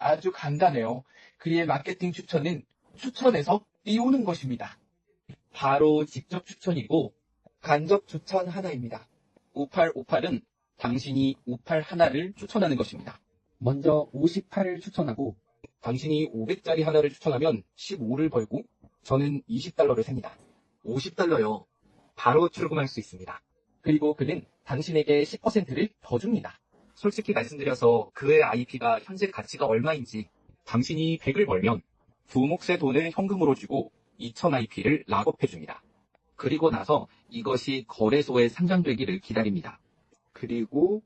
아주 간단해요. 그의 마케팅 추천은 추천해서 띄우는 것입니다. 바로 직접 추천이고 간접 추천 하나입니다. 5858은 당신이 58 하나를 추천하는 것입니다. 먼저 58을 추천하고 당신이 500짜리 하나를 추천하면 15를 벌고 저는 $20를 셉니다. $50요. 바로 출금할 수 있습니다. 그리고 그는 당신에게 10%를 더 줍니다. 솔직히 말씀드려서 그의 IP가 현재 가치가 얼마인지 당신이 100을 벌면 두 몫의 돈을 현금으로 주고 2000 IP를 락업해줍니다. 그리고 나서 이것이 거래소에 상장되기를 기다립니다. 그리고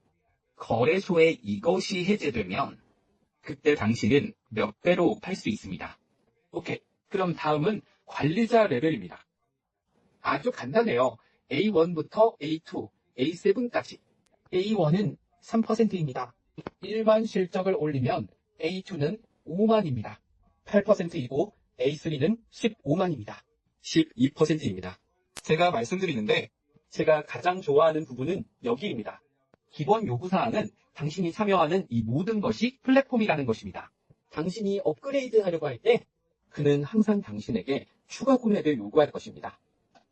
거래소에 이것이 해제되면 그때 당신은 몇 배로 팔 수 있습니다. 오케이. 그럼 다음은 관리자 레벨입니다. 아주 간단해요. A1부터 A2, A7까지. A1은 3%입니다. 1만 실적을 올리면 A2는 5만입니다. 8%이고 A3는 15만입니다. 12%입니다. 제가 말씀드리는데 제가 가장 좋아하는 부분은 여기입니다. 기본 요구사항은 당신이 참여하는 이 모든 것이 플랫폼이라는 것입니다. 당신이 업그레이드 하려고 할 때 그는 항상 당신에게 추가 구매를 요구할 것입니다.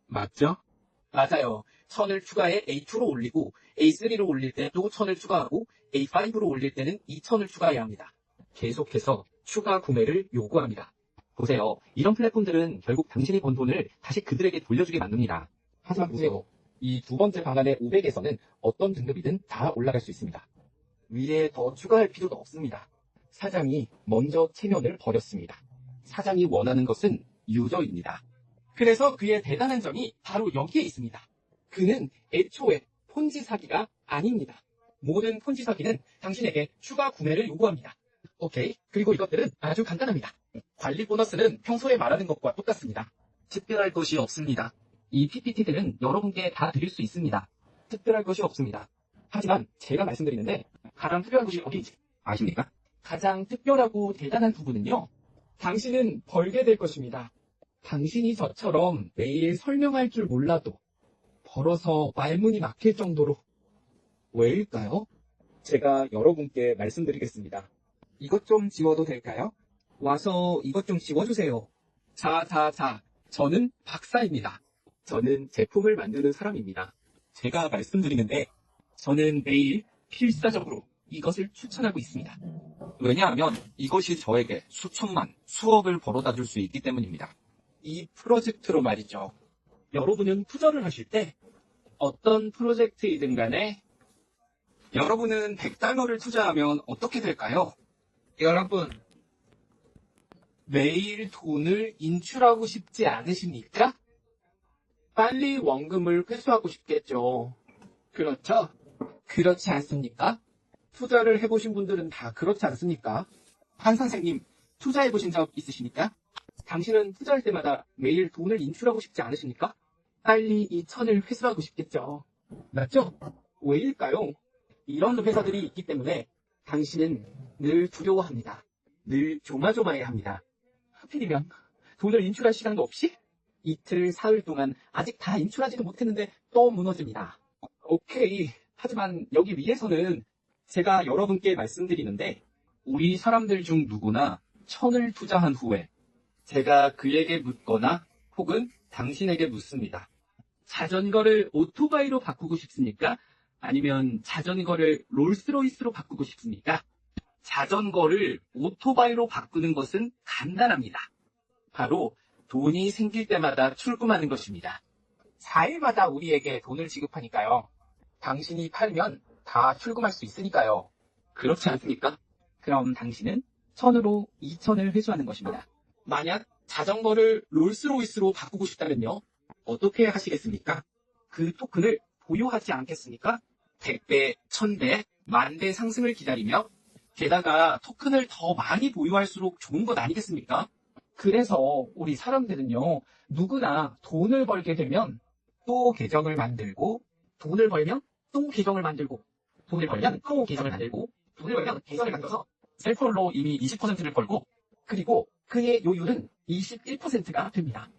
맞죠? 맞아요. 1000을 추가해 A2로 올리고 A3로 올릴 때 또 1000을 추가하고 A5로 올릴 때는 2000을 추가해야 합니다. 계속해서 추가 구매를 요구합니다. 보세요. 이런 플랫폼들은 결국 당신이 번 돈을 다시 그들에게 돌려주게 만듭니다. 하지만 보세요. 이 두 번째 방안의 500에서는 어떤 등급이든 다 올라갈 수 있습니다. 위에 더 추가할 필요도 없습니다. 사장이 먼저 체면을 버렸습니다. 사장이 원하는 것은 유저입니다. 그래서 그의 대단한 점이 바로 여기에 있습니다. 그는 애초에 폰지 사기가 아닙니다. 모든 폰지 사기는 당신에게 추가 구매를 요구합니다. 오케이. 그리고 이것들은 아주 간단합니다. 관리 보너스는 평소에 말하는 것과 똑같습니다. 특별할 것이 없습니다. 이 PPT들은 여러분께 다 드릴 수 있습니다. 특별할 것이 없습니다. 하지만 제가 말씀드리는데 가장 특별한 것이 어디인지 아십니까? 가장 특별하고 대단한 부분은요. 당신은 벌게 될 것입니다. 당신이 저처럼 매일 설명할 줄 몰라도 벌어서 말문이 막힐 정도로. 왜일까요? 제가 여러분께 말씀드리겠습니다. 이것 좀 지워도 될까요? 와서 이것 좀 지워주세요. 자. 저는 박사입니다. 저는 제품을 만드는 사람입니다. 제가 말씀드리는데 저는 매일 필사적으로 이것을 추천하고 있습니다. 왜냐하면 이것이 저에게 수천만, 수억을 벌어다 줄 수 있기 때문입니다. 이 프로젝트로 말이죠. 여러분은 투자를 하실 때 어떤 프로젝트이든 간에 여러분은 $100를 투자하면 어떻게 될까요? 여러분, 매일 돈을 인출하고 싶지 않으십니까? 빨리 원금을 회수하고 싶겠죠. 그렇죠? 그렇지 않습니까? 투자를 해보신 분들은 다 그렇지 않습니까? 한 선생님, 투자해보신 적 있으십니까? 당신은 투자할 때마다 매일 돈을 인출하고 싶지 않으십니까? 빨리 이 천을 회수하고 싶겠죠. 맞죠? 왜일까요? 이런 회사들이 있기 때문에 당신은 늘 두려워합니다. 늘 조마조마해합니다. 하필이면 돈을 인출할 시간도 없이 이틀, 사흘 동안 아직 다 인출하지도 못했는데 또 무너집니다. 오케이. 하지만 여기 위에서는 제가 여러분께 말씀드리는데 우리 사람들 중 누구나 1000을 투자한 후에 제가 그에게 묻거나 혹은 당신에게 묻습니다. 자전거를 오토바이로 바꾸고 싶습니까? 아니면 자전거를 롤스로이스로 바꾸고 싶습니까? 자전거를 오토바이로 바꾸는 것은 간단합니다. 바로 돈이 생길 때마다 출금하는 것입니다. 4일마다 우리에게 돈을 지급하니까요. 당신이 팔면 다 출금할 수 있으니까요. 그렇지 않습니까? 그럼 당신은 1000으로 2000을 회수하는 것입니다. 만약 자전거를 롤스로이스로 바꾸고 싶다면요. 어떻게 하시겠습니까? 그 토큰을 보유하지 않겠습니까? 100배, 1000배, 10,000배 상승을 기다리며 게다가 토큰을 더 많이 보유할수록 좋은 것 아니겠습니까? 그래서 우리 사람들은요. 누구나 돈을 벌게 되면 또 계정을 만들고 돈을 벌면 또 계정을 만들고 돈을 벌면 또 계정을 만들고 돈을 벌면 계정을 만들어서 셀프로 이미 20%를 벌고 그리고 그의 요율은 21%가 됩니다.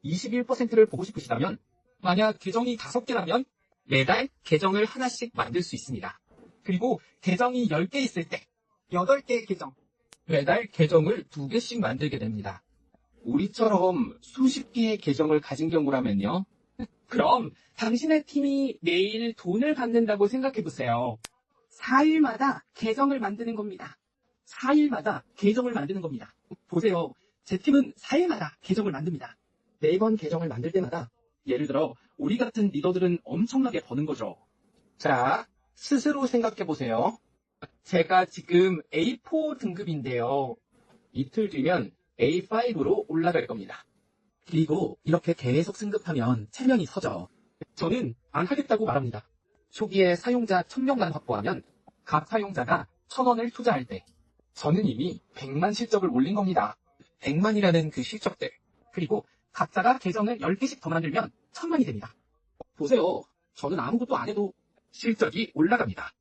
21%를 보고 싶으시다면 만약 계정이 5개라면 매달 계정을 하나씩 만들 수 있습니다. 그리고 계정이 10개 있을 때 8개의 계정, 매달 계정을 2개씩 만들게 됩니다. 우리처럼 수십 개의 계정을 가진 경우라면요. 그럼 당신의 팀이 매일 돈을 받는다고 생각해보세요. 4일마다 계정을 만드는 겁니다. 4일마다 계정을 만드는 겁니다. 보세요. 제 팀은 4일마다 계정을 만듭니다. 매번 계정을 만들 때마다 예를 들어 우리 같은 리더들은 엄청나게 버는 거죠. 자, 스스로 생각해보세요. 제가 지금 A4 등급인데요. 이틀 뒤면 A5로 올라갈 겁니다. 그리고 이렇게 계속 승급하면 체면이 서죠. 저는 안 하겠다고 말합니다. 초기에 사용자 1000명만 확보하면 각 사용자가 1000원을 투자할 때 저는 이미 100만 실적을 올린 겁니다. 100만이라는 그 실적들. 그리고 각자가 계정을 10개씩 더 만들면 1000만이 됩니다. 보세요. 저는 아무것도 안 해도 실적이 올라갑니다.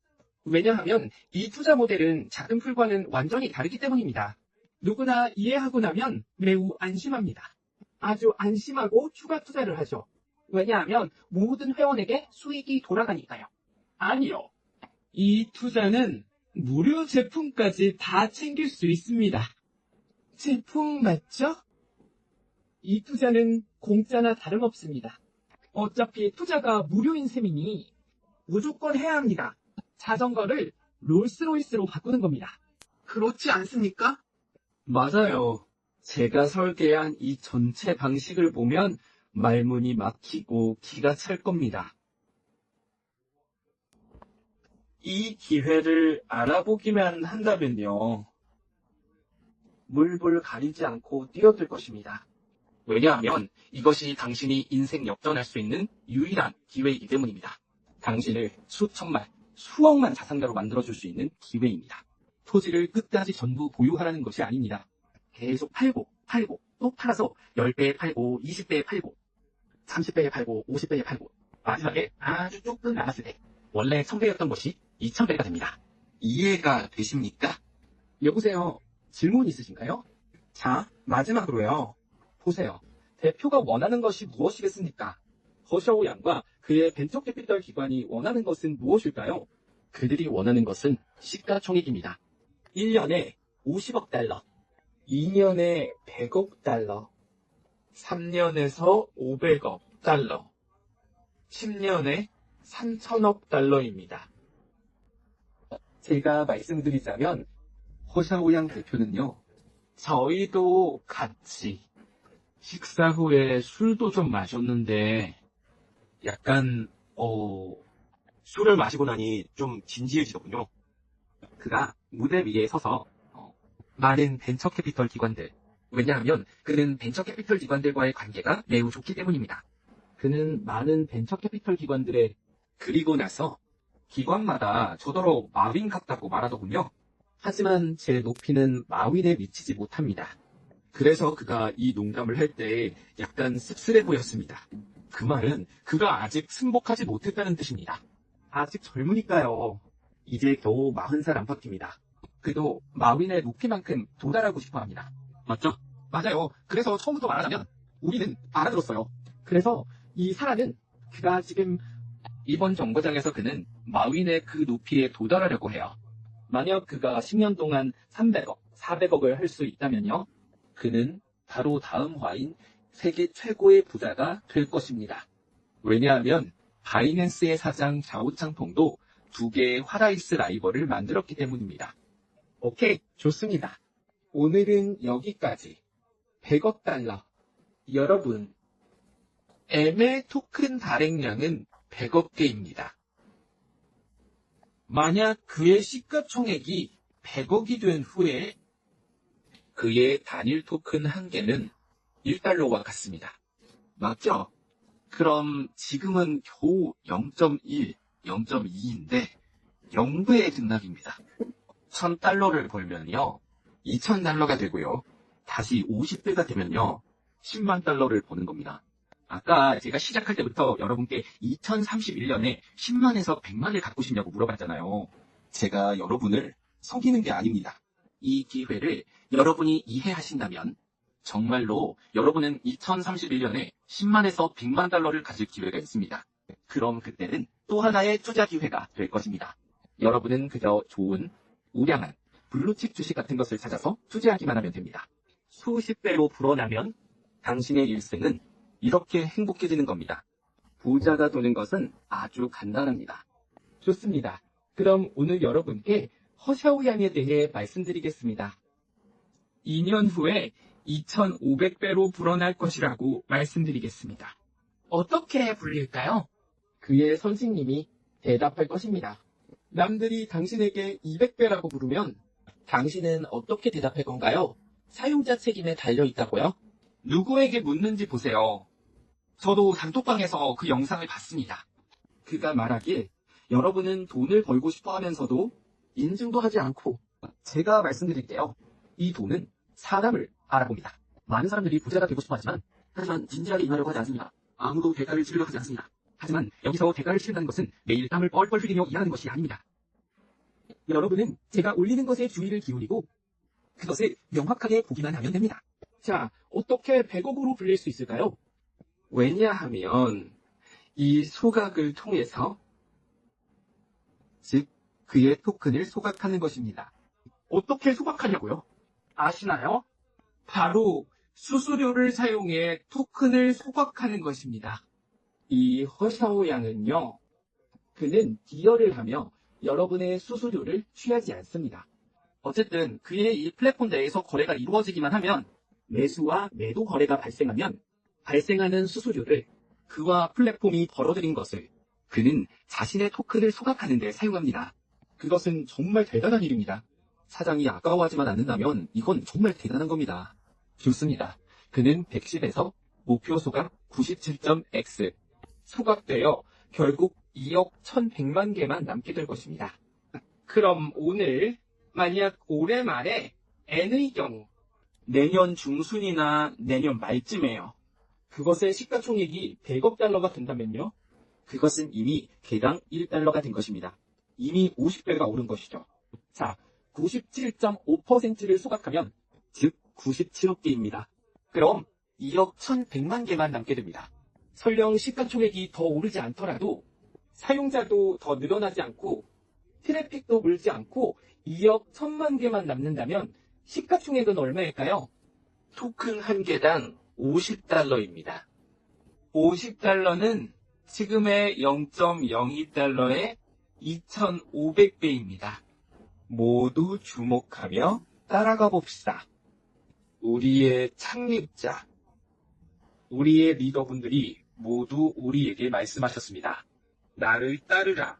왜냐하면 이 투자 모델은 작은 풀과는 완전히 다르기 때문입니다. 누구나 이해하고 나면 매우 안심합니다. 아주 안심하고 추가 투자를 하죠. 왜냐하면 모든 회원에게 수익이 돌아가니까요. 아니요. 이 투자는 무료 제품까지 다 챙길 수 있습니다. 제품 맞죠? 이 투자는 공짜나 다름없습니다. 어차피 투자가 무료인 셈이니 무조건 해야 합니다. 자전거를 롤스로이스로 바꾸는 겁니다. 그렇지 않습니까? 맞아요. 제가 설계한 이 전체 방식을 보면 말문이 막히고 기가 찰 겁니다. 이 기회를 알아보기만 한다면요. 물불 가리지 않고 뛰어들 것입니다. 왜냐하면 이것이 당신이 인생 역전할 수 있는 유일한 기회이기 때문입니다. 당신을 수천만, 수억만 자산가로 만들어줄 수 있는 기회입니다. 토지를 끝까지 전부 보유하라는 것이 아닙니다. 계속 팔고 또 팔아서 10배에 팔고 20배에 팔고 30배에 팔고 50배에 팔고 마지막에 아주 조금 남았을 때 원래 1000배였던 것이 2000배가 됩니다. 이해가 되십니까? 여보세요. 질문 있으신가요? 자, 마지막으로요. 보세요. 대표가 원하는 것이 무엇이겠습니까? 허샤오 양과 그의 벤처캐피털 기관이 원하는 것은 무엇일까요? 그들이 원하는 것은 시가총액입니다. 1년에 50억 달러, 2년에 100억 달러, 3년에서 500억 달러, 10년에 3000억 달러입니다. 제가 말씀드리자면 허샤오양 대표는요. 저희도 같이 식사 후에 술도 좀 마셨는데 약간 술을 마시고 나니 좀 진지해지더군요. 그가 무대 위에 서서 많은 벤처캐피털 기관들, 왜냐하면 그는 벤처캐피털 기관들과의 관계가 매우 좋기 때문입니다. 그는 많은 벤처캐피털 기관들의 그리고 나서 기관마다 저더러 마윈 같다고 말하더군요. 하지만 제 높이는 마윈에 미치지 못합니다. 그래서 그가 이 농담을 할 때 약간 씁쓸해 보였습니다. 그 말은 그가 아직 승복하지 못했다는 뜻입니다. 아직 젊으니까요. 이제 겨우 40살 안팎입니다. 그래도 마윈의 높이만큼 도달하고 싶어 합니다. 맞죠? 맞아요. 그래서 처음부터 말하자면 우리는 알아들었어요. 그래서 이 사람은 그가 지금 이번 정거장에서 그는 마윈의 그 높이에 도달하려고 해요. 만약 그가 10년 동안 300억, 400억을 할 수 있다면요. 그는 바로 다음 화인 세계 최고의 부자가 될 것입니다. 왜냐하면 바이낸스의 사장 자오창펑도 2개의 화라이스 라이벌을 만들었기 때문입니다. 오케이, 좋습니다. 오늘은 여기까지. 100억 달러. 여러분, M의 토큰 발행량은 100억 개입니다. 만약 그의 시가총액이 100억이 된 후에 그의 단일 토큰 한 개는 1달러와 같습니다. 맞죠? 그럼 지금은 겨우 0.1, 0.2인데 0배의 등락입니다. 1000달러를 벌면요. 2000달러가 되고요. 다시 50배가 되면요. 10만 달러를 버는 겁니다. 아까 제가 시작할 때부터 여러분께 2031년에 10만에서 100만을 갖고 싶냐고 물어봤잖아요. 제가 여러분을 속이는 게 아닙니다. 이 기회를 여러분이 이해하신다면 정말로 여러분은 2031년에 10만에서 100만 달러를 가질 기회가 있습니다. 그럼 그때는 또 하나의 투자 기회가 될 것입니다. 여러분은 그저 좋은, 우량한, 블루칩 주식 같은 것을 찾아서 투자하기만 하면 됩니다. 수십 배로 불어나면 당신의 일생은 이렇게 행복해지는 겁니다. 부자가 되는 것은 아주 간단합니다. 좋습니다. 그럼 오늘 여러분께 허샤오양에 대해 말씀드리겠습니다. 2년 후에 2500배로 불어날 것이라고 말씀드리겠습니다. 어떻게 불릴까요? 그의 선생님이 대답할 것입니다. 남들이 당신에게 200배라고 부르면 당신은 어떻게 대답할 건가요? 사용자 책임에 달려있다고요? 누구에게 묻는지 보세요. 저도 단톡방에서 그 영상을 봤습니다. 그가 말하길 여러분은 돈을 벌고 싶어 하면서도 인증도 하지 않고 제가 말씀드릴게요. 이 돈은 사람을 알아봅니다. 많은 사람들이 부자가 되고 싶어 하지만 진지하게 임하려고 하지 않습니다. 아무도 대가를 치르려 하지 않습니다. 하지만 여기서 대가를 치른다는 것은 매일 땀을 뻘뻘 흘리며 일하는 것이 아닙니다. 여러분은 제가 올리는 것에 주의를 기울이고 그것을 명확하게 보기만 하면 됩니다. 자, 어떻게 100억으로 불릴 수 있을까요? 왜냐하면 이 소각을 통해서 즉 그의 토큰을 소각하는 것입니다. 어떻게 소각하냐고요? 아시나요? 바로 수수료를 사용해 토큰을 소각하는 것입니다. 이 허샤오 양은요, 그는 기여를 하며 여러분의 수수료를 취하지 않습니다. 어쨌든 그의 이 플랫폼 내에서 거래가 이루어지기만 하면 매수와 매도 거래가 발생하면 발생하는 수수료를 그와 플랫폼이 벌어들인 것을 그는 자신의 토큰을 소각하는 데 사용합니다. 그것은 정말 대단한 일입니다. 사장이 아까워하지만 않는다면 이건 정말 대단한 겁니다. 좋습니다. 그는 110에서 목표 소각 97.x 소각되어 결국 2억 1100만 개만 남게 될 것입니다. 그럼 오늘 만약 올해 말에 N의 경우 내년 중순이나 내년 말쯤에요. 그것의 시가총액이 100억 달러가 된다면요. 그것은 이미 개당 1달러가 된 것입니다. 이미 50배가 오른 것이죠. 자, 97.5%를 소각하면 즉 97억 개입니다. 그럼 2억 1100만 개만 남게 됩니다. 설령 시가총액이 더 오르지 않더라도 사용자도 더 늘어나지 않고 트래픽도 물지 않고 2억 1000만 개만 남는다면 시가총액은 얼마일까요? 토큰 한 개당 50달러입니다. 50달러는 지금의 0.02달러의 2500배입니다. 모두 주목하며 따라가 봅시다. 우리의 창립자, 우리의 리더분들이 모두 우리에게 말씀하셨습니다. 나를 따르라.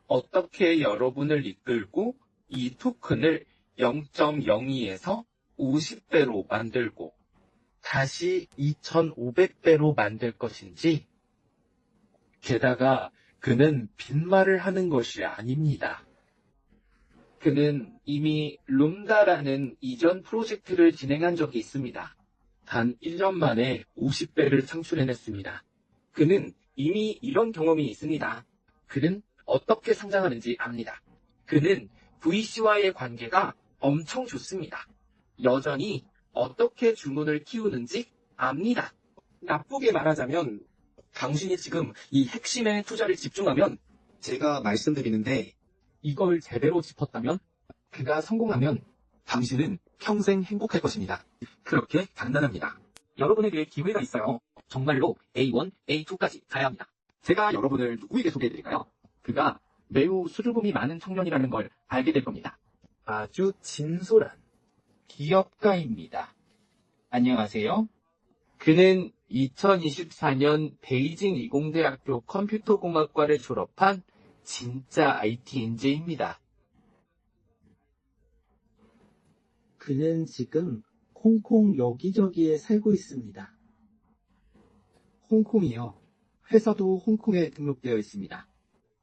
어떻게 여러분을 이끌고 이 토큰을 0.02에서 50배로 만들고 다시 2500배로 만들 것인지, 게다가 그는 빈말을 하는 것이 아닙니다. 그는 이미 룸다라는 이전 프로젝트를 진행한 적이 있습니다. 단 1년 만에 50배를 창출해냈습니다. 그는 이미 이런 경험이 있습니다. 그는 어떻게 성장하는지 압니다. 그는 VC와의 관계가 엄청 좋습니다. 여전히 어떻게 주문을 키우는지 압니다. 나쁘게 말하자면 당신이 지금 이 핵심에 투자를 집중하면, 제가 말씀드리는데 이걸 제대로 짚었다면, 그가 성공하면 당신은 평생 행복할 것입니다. 그렇게 간단합니다. 여러분에게 기회가 있어요. 정말로 A1, A2까지 가야 합니다. 제가 여러분을 누구에게 소개해드릴까요? 그가 매우 수줍음이 많은 청년이라는 걸 알게 될 겁니다. 아주 진솔한 기업가입니다. 안녕하세요. 그는 2024년 베이징理工대학교 컴퓨터공학과를 졸업한 진짜 IT 인재입니다. 그는 지금 홍콩 여기저기에 살고 있습니다. 홍콩이요. 회사도 홍콩에 등록되어 있습니다.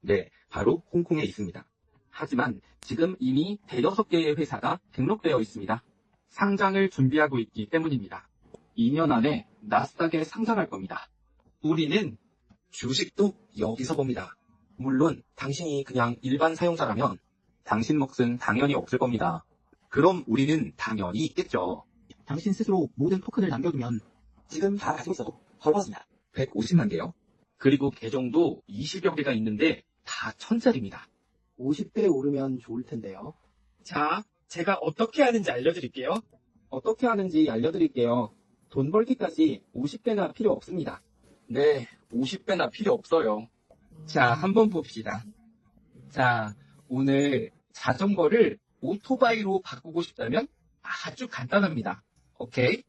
네, 바로 홍콩에 있습니다. 하지만 지금 이미 대여섯 개의 회사가 등록되어 있습니다. 상장을 준비하고 있기 때문입니다. 2년 안에 나스닥에 상장할 겁니다. 우리는 주식도 여기서 봅니다. 물론 당신이 그냥 일반 사용자라면 당신 몫은 당연히 없을 겁니다. 그럼 우리는 당연히 있겠죠. 당신 스스로 모든 토큰을 남겨두면 지금 다 가지고 있어도 벌거습니다. 150만 개요. 그리고 계정도 20여 개가 있는데 다 1000짜리입니다. 50배 오르면 좋을 텐데요. 자, 제가 어떻게 하는지 알려드릴게요. 어떻게 하는지 알려드릴게요. 돈 벌기까지 50배나 필요 없습니다. 네, 50배나 필요 없어요. 자, 한번 봅시다. 자, 오늘 자전거를 오토바이로 바꾸고 싶다면 아주 간단합니다. 오케이?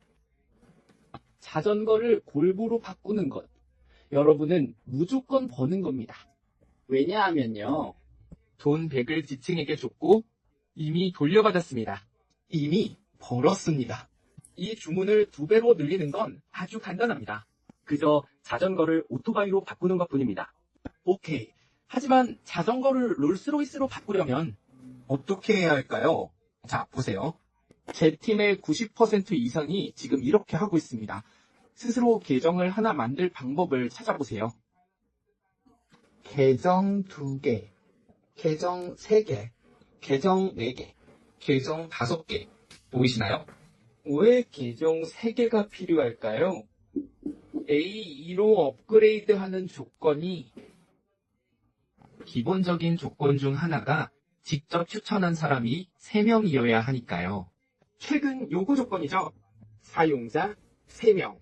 자전거를 골부로 바꾸는 것. 여러분은 무조건 버는 겁니다. 왜냐하면요. 돈 100을 지층에게 줬고 이미 돌려받았습니다. 이미 벌었습니다. 이 주문을 2배로 늘리는 건 아주 간단합니다. 그저 자전거를 오토바이로 바꾸는 것 뿐입니다. 오케이. 하지만 자전거를 롤스로이스로 바꾸려면 어떻게 해야 할까요? 자, 보세요. 제 팀의 90% 이상이 지금 이렇게 하고 있습니다. 스스로 계정을 하나 만들 방법을 찾아보세요. 계정 2개, 계정 3개, 계정 4개, 계정 5개. 보이시나요? 왜 계정 3개가 필요할까요? A2로 업그레이드하는 조건이 기본적인 조건 중 하나가 직접 추천한 사람이 3명이어야 하니까요. 최근 요구 조건이죠. 사용자 3명.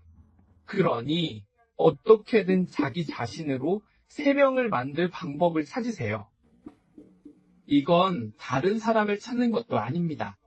그러니 어떻게든 자기 자신으로 3명을 만들 방법을 찾으세요. 이건 다른 사람을 찾는 것도 아닙니다.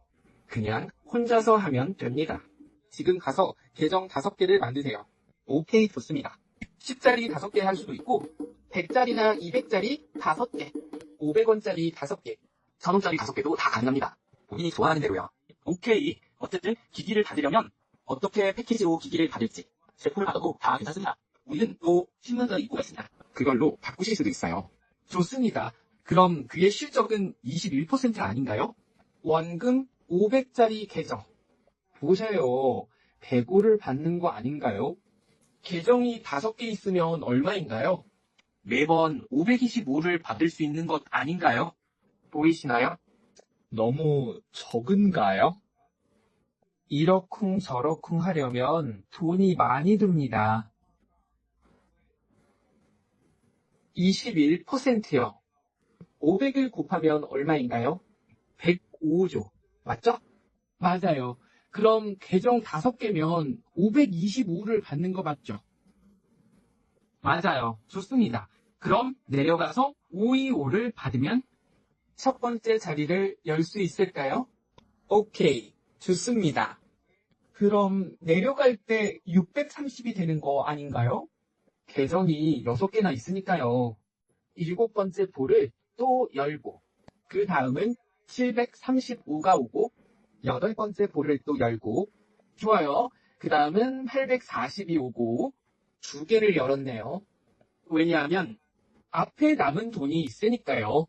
그냥 혼자서 하면 됩니다. 지금 가서 계정 5개를 만드세요. 오케이, 좋습니다. 10짜리 5개 할 수도 있고 100짜리나 200짜리 5개, 500원짜리 5개, 1000원짜리 5개도 다 가능합니다. 본인이 좋아하는 대로요. 오케이. 어쨌든 기기를 받으려면 어떻게 패키지로 기기를 받을지 제품을 받아도 다 괜찮습니다. 우리는 또 10만원짜리 입고가 있습니다. 그걸로 바꾸실 수도 있어요. 좋습니다. 그럼 그의 실적은 21% 아닌가요? 원금 500짜리 계정. 보셔요. 105를 받는 거 아닌가요? 계정이 5개 있으면 얼마인가요? 매번 525를 받을 수 있는 것 아닌가요? 보이시나요? 너무 적은가요? 이러쿵 저러쿵 하려면 돈이 많이 듭니다. 21%요. 500을 곱하면 얼마인가요? 105죠. 맞죠? 맞아요. 그럼 계정 5개면 525를 받는 거 맞죠? 맞아요. 좋습니다. 그럼 내려가서 525를 받으면 첫 번째 자리를 열 수 있을까요? 오케이. 좋습니다. 그럼 내려갈 때 630이 되는 거 아닌가요? 계정이 6개나 있으니까요. 7번째 볼을 또 열고, 그 다음은 735가 오고, 8번째 볼을 또 열고, 좋아요. 그 다음은 840이 오고, 2개를 열었네요. 왜냐하면 앞에 남은 돈이 있으니까요.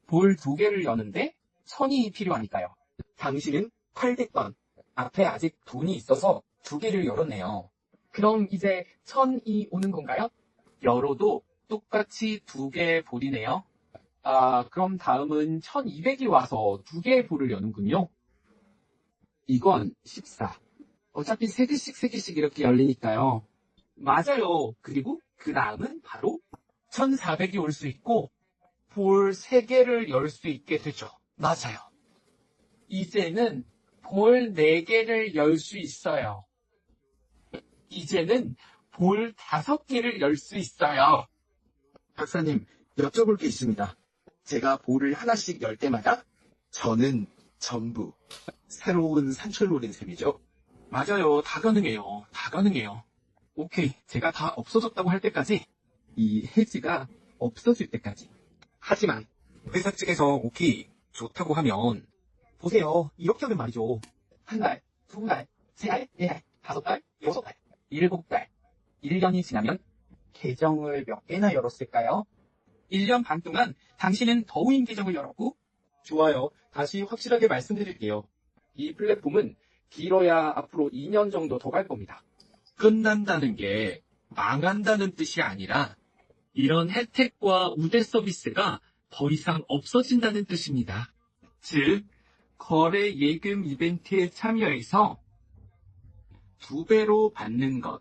볼 2개를 여는데 1000이 필요하니까요. 당신은 800번. 앞에 아직 돈이 있어서 2개를 열었네요. 그럼 이제 1000이 오는 건가요? 열어도 똑같이 2개의 볼이네요. 그럼 다음은 1200이 와서 2개의 볼을 여는군요. 이건 14. 어차피 3개씩 이렇게 열리니까요. 맞아요. 그리고 그 다음은 바로 1400이 올 수 있고 볼 3개를 열 수 있게 되죠. 맞아요. 이제는 볼 4개를 열 수 있어요. 이제는 볼 5개를 열 수 있어요. 박사님, 여쭤볼 게 있습니다. 제가 볼을 하나씩 열 때마다 저는 전부 새로운 산출물인 셈이죠. 맞아요. 다 가능해요. 다 가능해요. 오케이. 제가 다 없어졌다고 할 때까지, 이 해지가 없어질 때까지. 하지만 회사 측에서 오케이, 좋다고 하면 보세요. 이렇게 하면 말이죠. 한 달, 2달, 3달, 4달, 5달, 6달, 7달. 1년이 지나면 계정을 몇 개나 열었을까요? 1년 반 동안 당신은 더우인 계정을 열었고, 좋아요. 다시 확실하게 말씀드릴게요. 이 플랫폼은 길어야 앞으로 2년 정도 더 갈 겁니다. 끝난다는 게 망한다는 뜻이 아니라 이런 혜택과 우대 서비스가 더 이상 없어진다는 뜻입니다. 즉, 거래 예금 이벤트에 참여해서 2배로 받는 것.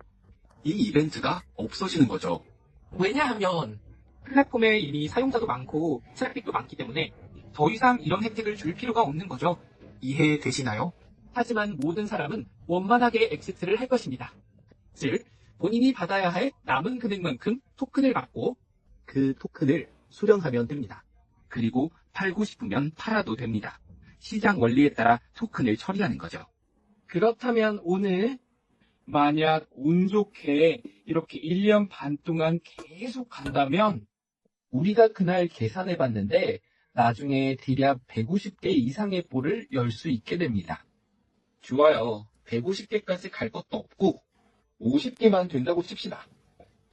이 이벤트가 없어지는 거죠. 왜냐하면 플랫폼에 이미 사용자도 많고 트래픽도 많기 때문에 더 이상 이런 혜택을 줄 필요가 없는 거죠. 이해되시나요? 하지만 모든 사람은 원만하게 엑시트를 할 것입니다. 즉, 본인이 받아야 할 남은 금액만큼 토큰을 받고 그 토큰을 수령하면 됩니다. 그리고 팔고 싶으면 팔아도 됩니다. 시장 원리에 따라 토큰을 처리하는 거죠. 그렇다면 오늘 만약 운 좋게 이렇게 1년 반 동안 계속 간다면 우리가 그날 계산해 봤는데 나중에 대략 150개 이상의 볼을 열 수 있게 됩니다. 좋아요. 150개까지 갈 것도 없고 50개만 된다고 칩시다.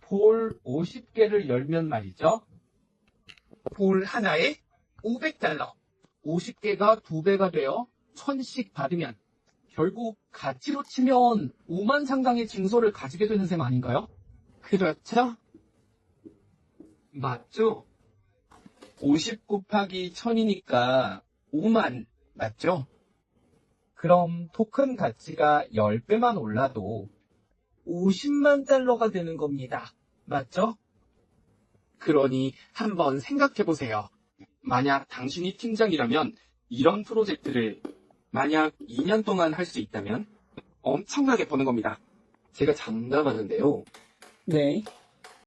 볼 50개를 열면 말이죠. 볼 하나에 500달러. 50개가 2배가 되어 1000씩 받으면 결국 가치로 치면 5만 상당의 증서를 가지게 되는 셈 아닌가요? 그렇죠? 맞죠? 50 곱하기 1000이니까 5만 맞죠? 그럼 토큰 가치가 10배만 올라도 50만 달러가 되는 겁니다. 맞죠? 그러니 한번 생각해보세요. 만약 당신이 팀장이라면 이런 프로젝트를 만약 2년 동안 할 수 있다면 엄청나게 버는 겁니다. 제가 장담하는데요. 네.